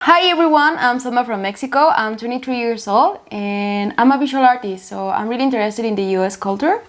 Hi everyone, I'm Selma from Mexico. I'm 23 years old and I'm a visual artist, so I'm really interested in the US culture.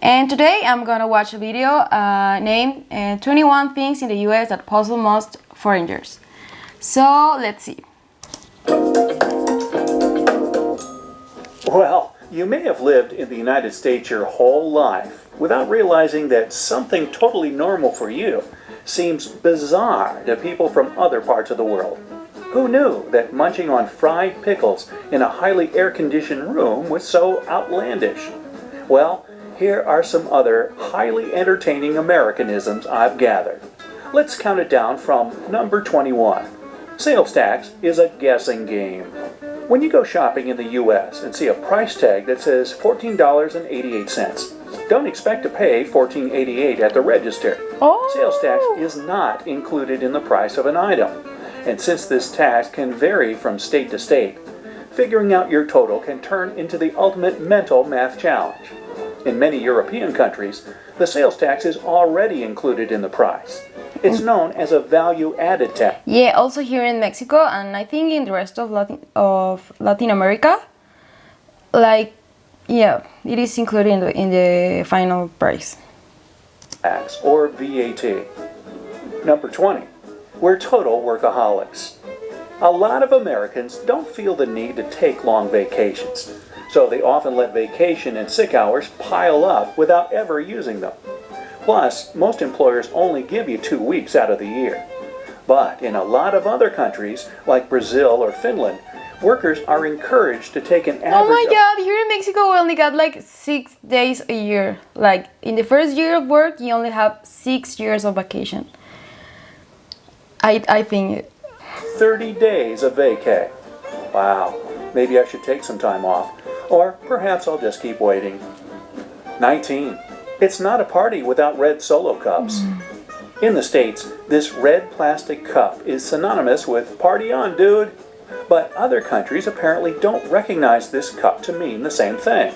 And today I'm gonna watch a video named 21 Things in the US That Puzzle Most Foreigners. So let's see. Well, you may have lived in the United States your whole life without realizing that something totally normal for you seems bizarre to people from other parts of the world. Who knew that munching on fried pickles in a highly air-conditioned room was so outlandish? Well, here are some other highly entertaining Americanisms I've gathered. Let's count it down from number 21. Sales tax is a guessing game. When you go shopping in the U.S. and see a price tag that says $14.88, don't expect to pay $14.88 at the register. Sales tax is not included in the price of an item. And since this tax can vary from state to state, figuring out your total can turn into the ultimate mental math challenge. In many European countries, the sales tax is already included in the price. It's known as a value-added tax. Yeah, also here in Mexico and I think in the rest of Latin America, it is included in the final price. Tax, or VAT. Number 20. We're total workaholics. A lot of Americans don't feel the need to take long vacations, so they often let vacation and sick hours pile up without ever using them. Plus, most employers only give you 2 weeks out of the year. But in a lot of other countries, like Brazil or Finland, workers are encouraged to take an average Oh my god, here in Mexico we only got 6 days a year. Like in the first year of work, you only have 6 years of vacation. I think 30 days of vacay. Wow, maybe I should take some time off. Or perhaps I'll just keep waiting. 19. It's not a party without red Solo cups. In the States, this red plastic cup is synonymous with party on, dude. But other countries apparently don't recognize this cup to mean the same thing.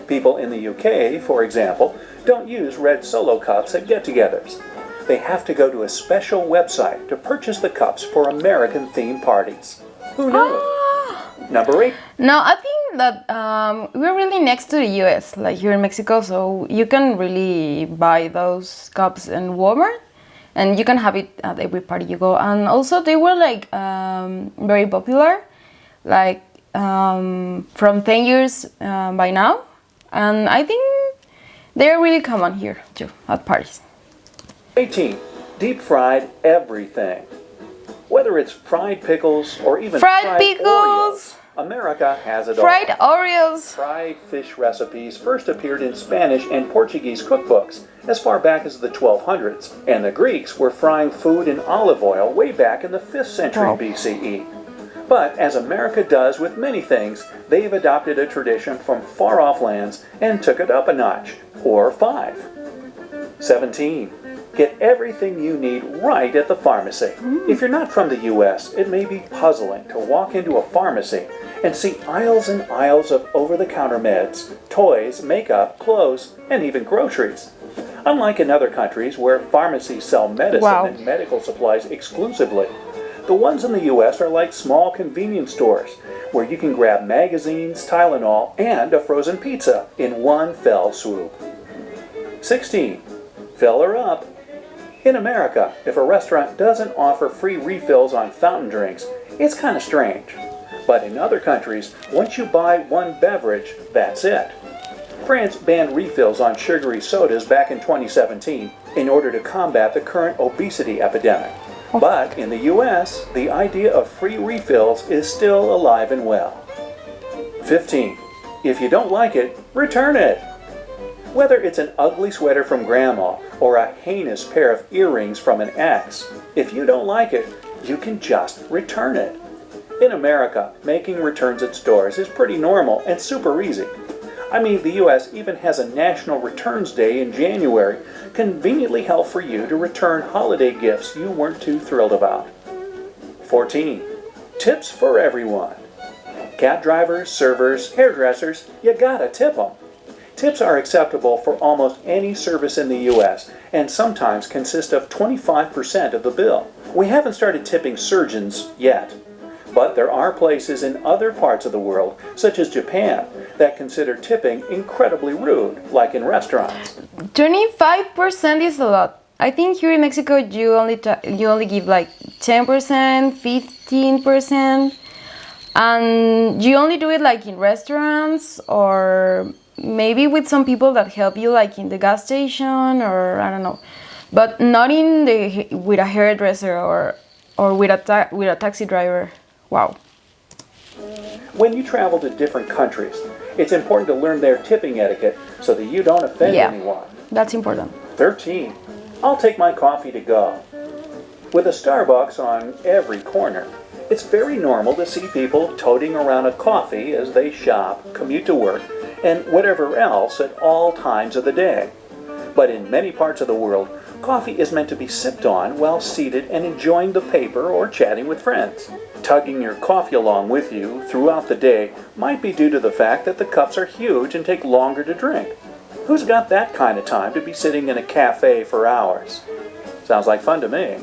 People in the UK, for example, don't use red Solo cups at get-togethers. They have to go to a special website to purchase the cups for American-themed parties. Who knew? Number 8. No, I think that we're really next to the US, like here in Mexico, so you can really buy those cups in Walmart and you can have it at every party you go. And also they were very popular, from 10 years by now. And I think they're really common here too, at parties. 18. Deep fried everything. Whether it's fried pickles or even fried pickles, Oreos, America has it all. Fried Oreos. Fried fish recipes first appeared in Spanish and Portuguese cookbooks as far back as the 1200s, and the Greeks were frying food in olive oil way back in the 5th century BCE. But as America does with many things, they've adopted a tradition from far-off lands and took it up a notch, or 5. 17. Get everything you need right at the pharmacy. If you're not from the U.S., it may be puzzling to walk into a pharmacy and see aisles and aisles of over-the-counter meds, toys, makeup, clothes, and even groceries. Unlike in other countries where pharmacies sell medicine and medical supplies exclusively, the ones in the U.S. are like small convenience stores where you can grab magazines, Tylenol, and a frozen pizza in one fell swoop. 16. Fill her up. In America, if a restaurant doesn't offer free refills on fountain drinks, it's kind of strange. But in other countries, once you buy one beverage, that's it. France banned refills on sugary sodas back in 2017 in order to combat the current obesity epidemic. But in the US, the idea of free refills is still alive and well. 15. If you don't like it, return it. Whether it's an ugly sweater from grandma or a heinous pair of earrings from an ex, if you don't like it, you can just return it. In America, making returns at stores is pretty normal and super easy. I mean, the US even has a National Returns Day in January, conveniently held for you to return holiday gifts you weren't too thrilled about. 14. Tips for everyone. Cab drivers, servers, hairdressers, you gotta tip them. Tips are acceptable for almost any service in the U.S. and sometimes consist of 25% of the bill. We haven't started tipping surgeons yet, But there are places in other parts of the world, such as Japan, that consider tipping incredibly rude, like in restaurants. 25% is a lot. I think here in Mexico you only give like 10%, 15%, and you only do it like in restaurants or maybe with some people that help you like in the gas station or I don't know, but not in the with a hairdresser or with a taxi driver. Wow. When you travel to different countries, it's important to learn their tipping etiquette so that you don't offend anyone. That's important. 13. I'll take my coffee to go. With a Starbucks on every corner, it's very normal to see people toting around a coffee as they shop, commute to work, and whatever else at all times of the day. But in many parts of the world, coffee is meant to be sipped on while seated and enjoying the paper or chatting with friends. Tugging your coffee along with you throughout the day might be due to the fact that the cups are huge and take longer to drink. Who's got that kind of time to be sitting in a cafe for hours? Sounds like fun to me.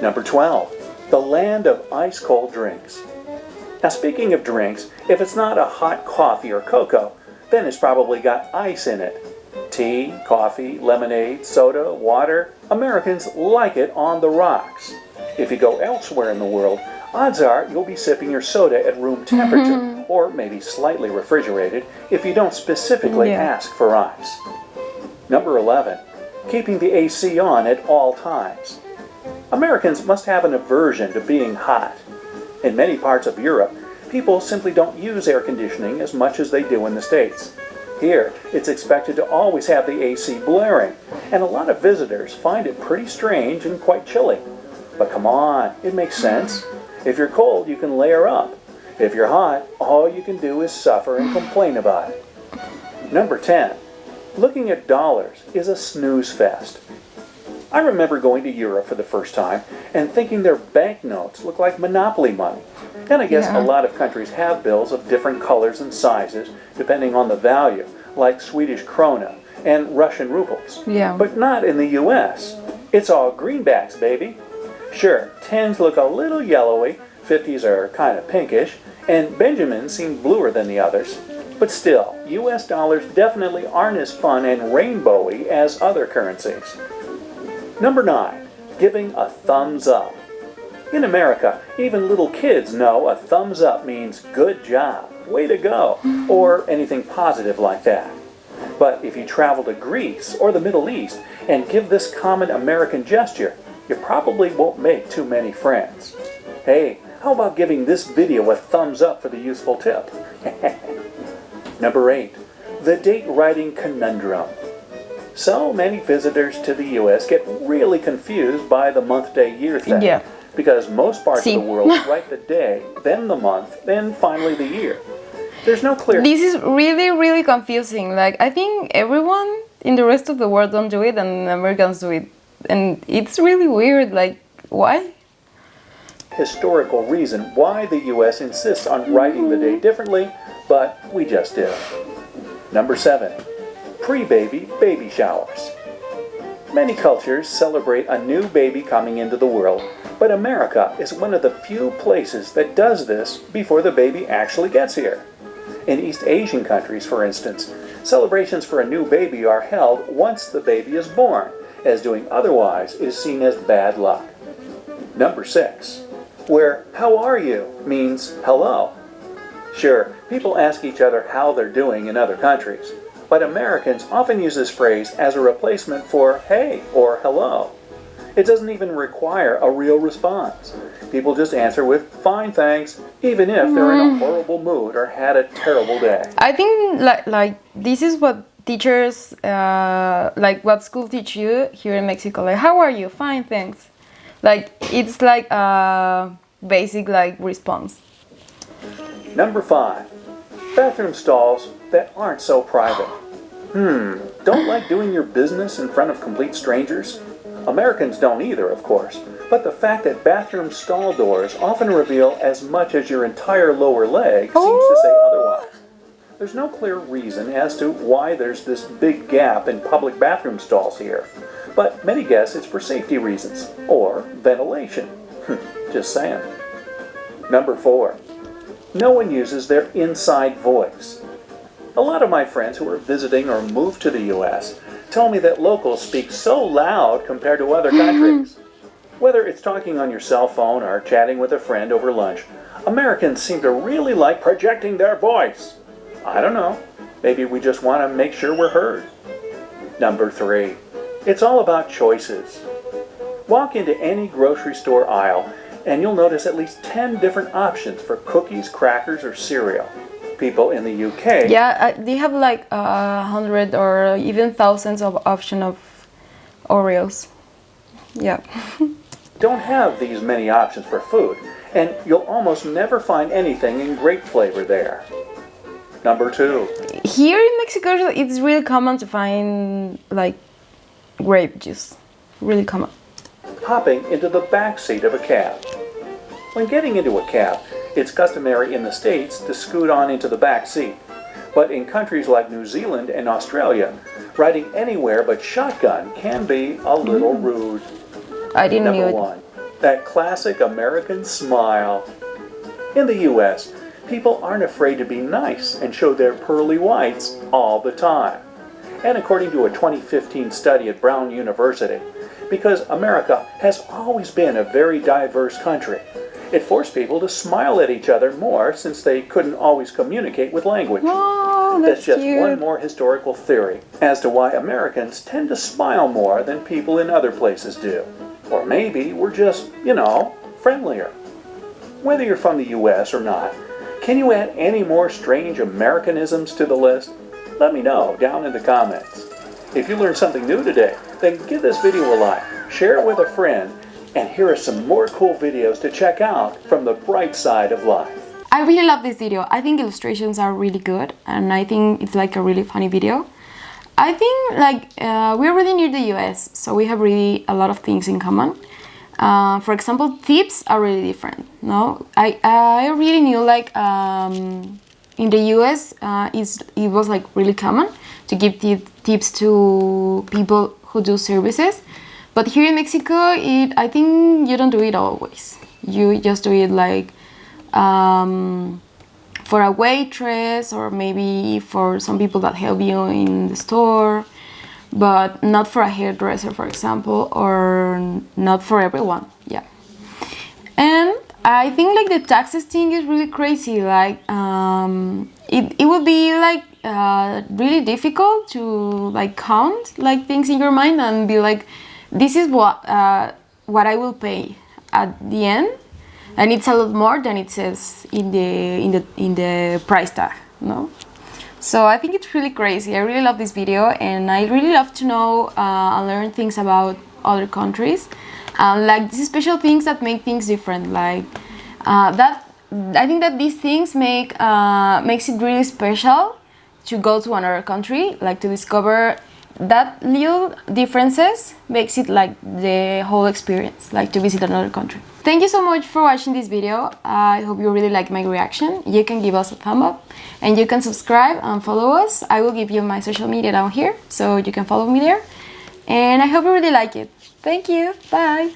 Number 12. The land of ice-cold drinks. Now speaking of drinks, if it's not a hot coffee or cocoa, then it's probably got ice in it. Tea, coffee, lemonade, soda, water. Americans like it on the rocks. If you go elsewhere in the world, odds are you'll be sipping your soda at room temperature, or maybe slightly refrigerated if you don't specifically ask for ice. Number 11. Keeping the AC on at all times. Americans must have an aversion to being hot. In many parts of Europe, people simply don't use air conditioning as much as they do in the States. Here, it's expected to always have the AC blaring, and a lot of visitors find it pretty strange and quite chilly. But come on, it makes sense. If you're cold, you can layer up. If you're hot, all you can do is suffer and complain about it. Number 10. Looking at dollars is a snooze fest. I remember going to Europe for the first time and thinking their banknotes looked like Monopoly money. And I guess a lot of countries have bills of different colors and sizes depending on the value, like Swedish krona and Russian rubles. But not in the US. It's all greenbacks, baby. Sure, 10s look a little yellowy, 50s are kind of pinkish, and Benjamins seem bluer than the others. But still, US dollars definitely aren't as fun and rainbowy as other currencies. Number 9. Giving a thumbs up. In America, even little kids know a thumbs up means good job, way to go, or anything positive like that. But if you travel to Greece or the Middle East and give this common American gesture, you probably won't make too many friends. Hey, how about giving this video a thumbs up for the useful tip? Number 8. The date writing conundrum. So many visitors to the U.S. get really confused by the month, day, year thing. Because most parts of the world write the day, then the month, then finally the year. There's no clear... This is really, really confusing. Like, I think everyone in the rest of the world don't do it and Americans do it. And it's really weird. Like, why? Historical reason why the U.S. insists on writing the day differently, but we just do. Number 7. Pre-baby baby showers. Many cultures celebrate a new baby coming into the world, but America is one of the few places that does this before the baby actually gets here. In East Asian countries, for instance, celebrations for a new baby are held once the baby is born, as doing otherwise is seen as bad luck. Number 6. Where "how are you" means hello. Sure, people ask each other how they're doing in other countries, but Americans often use this phrase as a replacement for hey or hello. It doesn't even require a real response. People just answer with fine thanks, even if they're in a horrible mood or had a terrible day. I think like this is what teachers, like what school teach you here in Mexico. Like, how are you? Fine, thanks. Like, it's like a basic like response. Number 5. Bathroom stalls that aren't so private. Don't like doing your business in front of complete strangers? Americans don't either, of course, but the fact that bathroom stall doors often reveal as much as your entire lower leg seems to say otherwise. There's no clear reason as to why there's this big gap in public bathroom stalls here, but many guess it's for safety reasons, or ventilation. Just saying. Number 4. No one uses their inside voice. A lot of my friends who are visiting or moved to the US tell me that locals speak so loud compared to other countries. Whether it's talking on your cell phone or chatting with a friend over lunch, Americans seem to really like projecting their voice. I don't know. Maybe we just want to make sure we're heard. Number 3. It's all about choices. Walk into any grocery store aisle and you'll notice at least 10 different options for cookies, crackers, or cereal. People in the UK... Yeah, they have like 100 or even thousands of options of Oreos. Yeah. don't have these many options for food, and you'll almost never find anything in grape flavor there. Number 2. Here in Mexico, it's really common to find like grape juice. Really common. Hopping into the back seat of a cab. When getting into a cab, it's customary in the States to scoot on into the back seat. But in countries like New Zealand and Australia, riding anywhere but shotgun can be a little rude. I didn't know it. Number 1. That classic American smile. In the US, people aren't afraid to be nice and show their pearly whites all the time. And according to a 2015 study at Brown University, because America has always been a very diverse country, it forced people to smile at each other more since they couldn't always communicate with language. Oh, that's just cute. one more historical theory as to why Americans tend to smile more than people in other places do. Or maybe we're just, friendlier. Whether you're from the US or not, can you add any more strange Americanisms to the list? Let me know down in the comments. If you learned something new today, then give this video a like, share it with a friend, and here are some more cool videos to check out from the bright side of life. I really love this video. I think illustrations are really good, and I think it's like a really funny video. I think we're really near the US, so we have really a lot of things in common. For example, tips are really different. No, I really knew in the US it was like really common to give tips to people who do services, but here in Mexico, I think you don't do it always. You just do it like for a waitress or maybe for some people that help you in the store, but not for a hairdresser, for example, or not for everyone. Yeah. And I think like the taxes thing is really crazy. Like it would be like really difficult to like count like things in your mind and be like, this is what I will pay at the end, and it's a lot more than it says in the price tag, no? So I think it's really crazy. I really love this video, and I really love to know and learn things about other countries, like these special things that make things different. Like that, I think that these things makes it really special to go to another country, like to discover that little differences makes it like the whole experience, like to visit another country. Thank you so much for watching this video. I hope you really like my reaction. You can give us a thumb up and you can subscribe and follow us. I will give you my social media down here so you can follow me there. And I hope you really like it. Thank you. Bye.